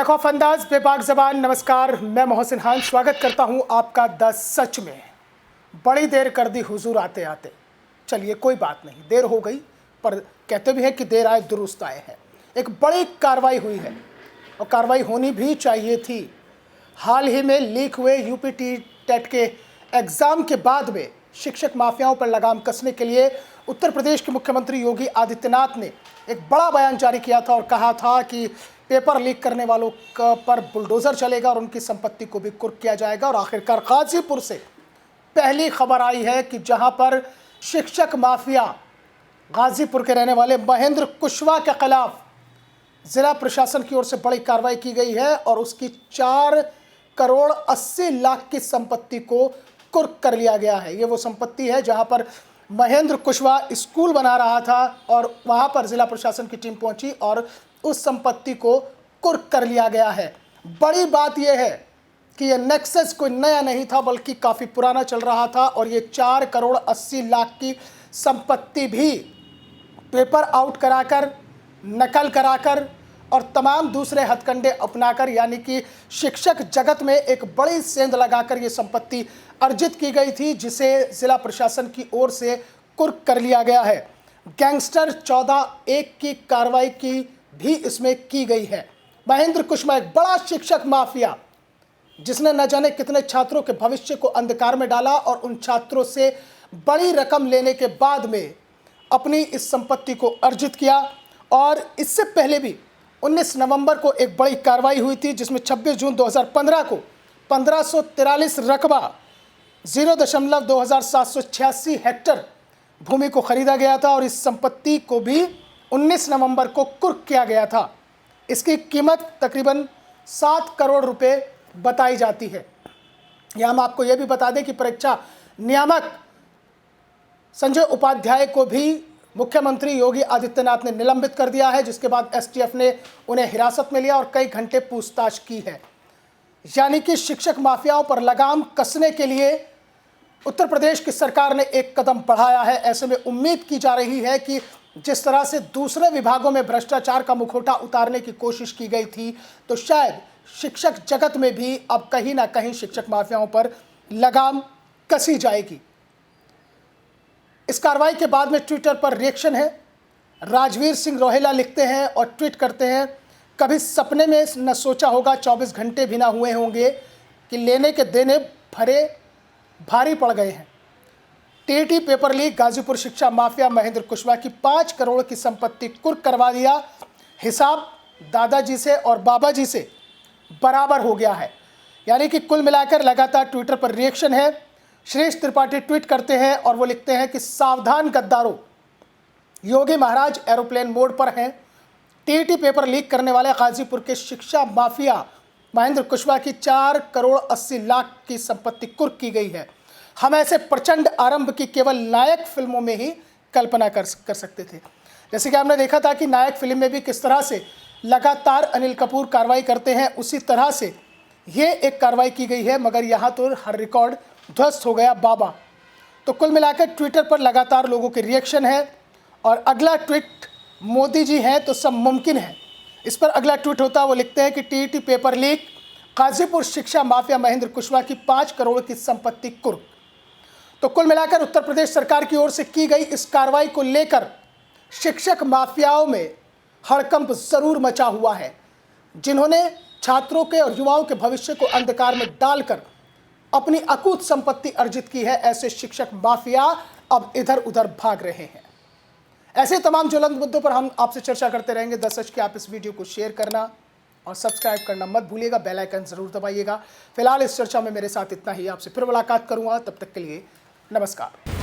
बेखौफ अंदाज बेबाक ज़बान। नमस्कार, मैं मोहसिन खान स्वागत करता हूं आपका द सच में। बड़ी देर कर दी हुजूर आते आते। चलिए कोई बात नहीं, देर हो गई, पर कहते भी हैं कि देर आए दुरुस्त आए हैं। एक बड़ी कार्रवाई हुई है और कार्रवाई होनी भी चाहिए थी। हाल ही में लीक हुए यूपी टेट के एग्ज़ाम के बाद में शिक्षक माफियाओं पर लगाम कसने के लिए उत्तर प्रदेश के मुख्यमंत्री योगी आदित्यनाथ ने एक बड़ा बयान जारी किया था और कहा था कि पेपर लीक करने वालों पर बुलडोज़र चलेगा और उनकी संपत्ति को भी कुर्क किया जाएगा। और आखिरकार गाजीपुर से पहली खबर आई है कि जहां पर शिक्षक माफिया गाजीपुर के रहने वाले महेंद्र कुशवाहा के खिलाफ जिला प्रशासन की ओर से बड़ी कार्रवाई की गई है और उसकी 4 करोड़ 80 लाख की संपत्ति को कुर्क कर लिया गया है। ये वो संपत्ति है जहां पर महेंद्र कुशवाहा स्कूल बना रहा था और वहां पर जिला प्रशासन की टीम पहुंची और उस संपत्ति को कुर्क कर लिया गया है। बड़ी बात यह है कि यह नेक्सस कोई नया नहीं था बल्कि काफ़ी पुराना चल रहा था और ये 4 करोड़ 80 लाख की संपत्ति भी पेपर आउट कराकर, नकल कराकर और तमाम दूसरे हथकंडे अपनाकर, यानी कि शिक्षक जगत में एक बड़ी सेंध लगाकर ये संपत्ति अर्जित की गई थी, जिसे जिला प्रशासन की ओर से कुर्क कर लिया गया है। गैंगस्टर 14(1) की कार्रवाई की भी इसमें की गई है। महेंद्र कुशवाहा एक बड़ा शिक्षक माफिया जिसने न जाने कितने छात्रों के भविष्य को अंधकार में डाला और उन छात्रों से बड़ी रकम लेने के बाद में अपनी इस संपत्ति को अर्जित किया। और इससे पहले भी 19 नवंबर को एक बड़ी कार्रवाई हुई थी जिसमें 26 जून 2015 को 1543 रकबा 0.2786 हेक्टर भूमि को खरीदा गया था और इस संपत्ति को भी 19 नवंबर को कुर्क किया गया था। इसकी कीमत तकरीबन 7 करोड़ रुपए बताई जाती है। यह हम आपको यह भी बता दें कि परीक्षा नियामक संजय उपाध्याय को भी मुख्यमंत्री योगी आदित्यनाथ ने निलंबित कर दिया है, जिसके बाद एसटीएफ ने उन्हें हिरासत में लिया और कई घंटे पूछताछ की है। यानी कि शिक्षक माफियाओं पर लगाम कसने के लिए उत्तर प्रदेश की सरकार ने एक कदम बढ़ाया है। ऐसे में उम्मीद की जा रही है कि जिस तरह से दूसरे विभागों में भ्रष्टाचार का मुखौटा उतारने की कोशिश की गई थी, तो शायद शिक्षक जगत में भी अब कहीं ना कहीं शिक्षक माफियाओं पर लगाम कसी जाएगी। इस कार्रवाई के बाद में ट्विटर पर रिएक्शन है। राजवीर सिंह रोहेला लिखते हैं और ट्वीट करते हैं, कभी सपने में न सोचा होगा 24 घंटे भी ना हुए होंगे कि लेने के देने भरे भारी पड़ गए हैं। टीईटी पेपर लीक, गाजीपुर शिक्षा माफिया महेंद्र कुशवाहा की 5 करोड़ की संपत्ति कुर्क करवा दिया। हिसाब दादाजी से और बाबा जी से बराबर हो गया है। यानी कि कुल मिलाकर लगातार ट्विटर पर रिएक्शन है। श्रेष्ठ त्रिपाठी ट्वीट करते हैं और वो लिखते हैं कि सावधान गद्दारों, योगी महाराज एरोप्लेन मोड पर हैं। टीईटी पेपर लीक करने वाले गाजीपुर के शिक्षा माफिया महेंद्र कुशवाहा की 4 करोड़ 80 लाख की संपत्ति कुर्क की गई है। हम ऐसे प्रचंड आरंभ की केवल नायक फिल्मों में ही कल्पना कर सकते थे। जैसे कि हमने देखा था कि नायक फिल्म में भी किस तरह से लगातार अनिल कपूर कार्रवाई करते हैं, उसी तरह से ये एक कार्रवाई की गई है, मगर यहाँ तो हर रिकॉर्ड ध्वस्त हो गया बाबा। तो कुल मिलाकर ट्विटर पर लगातार लोगों के रिएक्शन है और अगला ट्वीट मोदी जी हैं तो सब मुमकिन है। इस पर अगला ट्वीट होता है, वो लिखते हैं कि टीईटी पेपर लीक, गाजीपुर शिक्षा माफिया महेंद्र कुशवाहा की 5 करोड़ की संपत्ति कुर्क। तो कुल मिलाकर उत्तर प्रदेश सरकार की ओर से की गई इस कार्रवाई को लेकर शिक्षक माफियाओं में हड़कंप जरूर मचा हुआ है, जिन्होंने छात्रों के और युवाओं के भविष्य को अंधकार में डालकर अपनी अकूत संपत्ति अर्जित की है। ऐसे शिक्षक माफिया अब इधर उधर भाग रहे हैं। ऐसे तमाम ज्वलंत मुद्दों पर हम आपसे चर्चा करते रहेंगे। द सच के आप इस वीडियो को शेयर करना और सब्सक्राइब करना मत भूलिएगा, बेल आइकन जरूर दबाइएगा। फिलहाल इस चर्चा में मेरे साथ इतना ही। आपसे फिर मुलाकात करूंगा, तब तक के लिए नमस्कार।